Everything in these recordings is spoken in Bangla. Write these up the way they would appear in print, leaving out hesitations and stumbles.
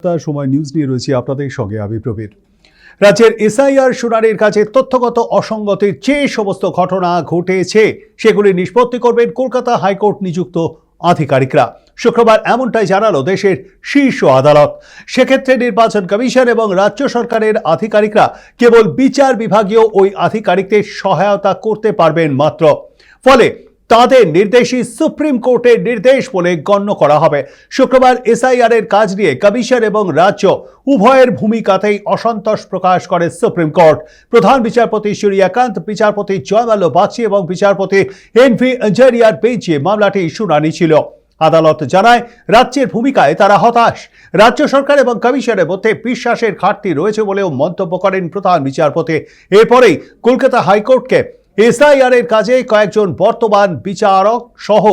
সময় নিউজ নিয়ে রয়েছে আপনাদের সঙ্গে আমি প্রবীর। রাজ্যের এসআইআর শুনানির কাছে তথ্যগত অসঙ্গতির যে সমস্ত ঘটনা ঘটেছে সেগুলি নিষ্পত্তি করবেন কলকাতা হাইকোর্ট নিযুক্ত আধিকারিকরা। শুক্রবার এমনটাই জানালো দেশের শীর্ষ আদালত। সেক্ষেত্রে নির্বাচন কমিশন এবং রাজ্য সরকারের আধিকারিকরা কেবল বিচার বিভাগীয় ওই আধিকারিকদের সহায়তা করতে পারবেন মাত্র। ফলে তাদের নির্দেশই সুপ্রিম কোর্টের নির্দেশ বলে গণ্য করা হবে। শুক্রবার এসআইআর এর কাজ নিয়ে কমিশন এবং রাজ্য উভয়ের ভূমিকাতেই অসন্তোষ প্রকাশ করে সুপ্রিম কোর্ট। প্রধান বিচারপতি সূর্যকান্ত, বিচারপতি জয়মাল্য বাগচি এবং বিচারপতি এনভি আঞ্জারিয়ার বেঞ্চে মামলাটি শুনানি ছিল। আদালত জানায়, রাজ্যের ভূমিকায় তারা হতাশ। রাজ্য সরকার এবং কমিশনের মধ্যে বিশ্বাসের ঘাটতি রয়েছে বলেও মন্তব্য করেন প্রধান বিচারপতি। এরপরেই কলকাতা হাইকোর্টকে এসআইআর এর কাজে কয়েকজন বর্তমান বিচারক সহ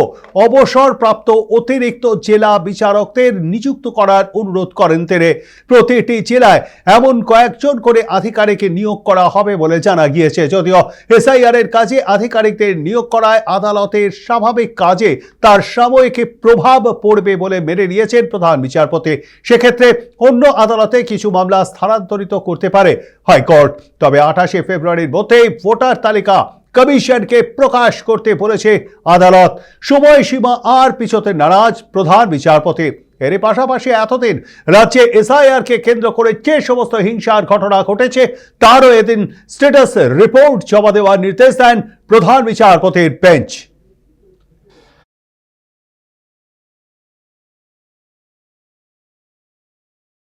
অবসরপ্রাপ্ত অতিরিক্ত জেলা বিচারকদের নিযুক্ত করার অনুরোধ করেন তিনি। প্রতিটি জেলায় এমন কয়েকজন করে আধিকারিককে নিয়োগ করা হবে বলে জানা গিয়েছে। যদিও এসআইআর এর কাজে আধিকারিকদের নিয়োগ করায় আদালতের স্বাভাবিক কাজে তার সাময়িক প্রভাব পড়বে বলে মেনে নিয়েছেন প্রধান বিচারপতি। সেক্ষেত্রে অন্য আদালতে কিছু মামলা স্থানান্তরিত করতে পারে হাইকোর্ট। তবে 28 ফেব্রুয়ারির মধ্যেই ভোটার তালিকা কমিশনকে প্রকাশ করতে বলেছে আদালত। সময়সীমা আর পিছোতে নারাজ প্রধান বিচারপতি। এর পাশাপাশি এতদিন রাজ্যে এসআইআর কে কেন্দ্র করে যে সমস্ত হিংসার ঘটনা ঘটেছে তারও এদিন স্ট্যাটাস রিপোর্ট জমা দেওয়ার নির্দেশ দেন প্রধান বিচারপতির বেঞ্চ।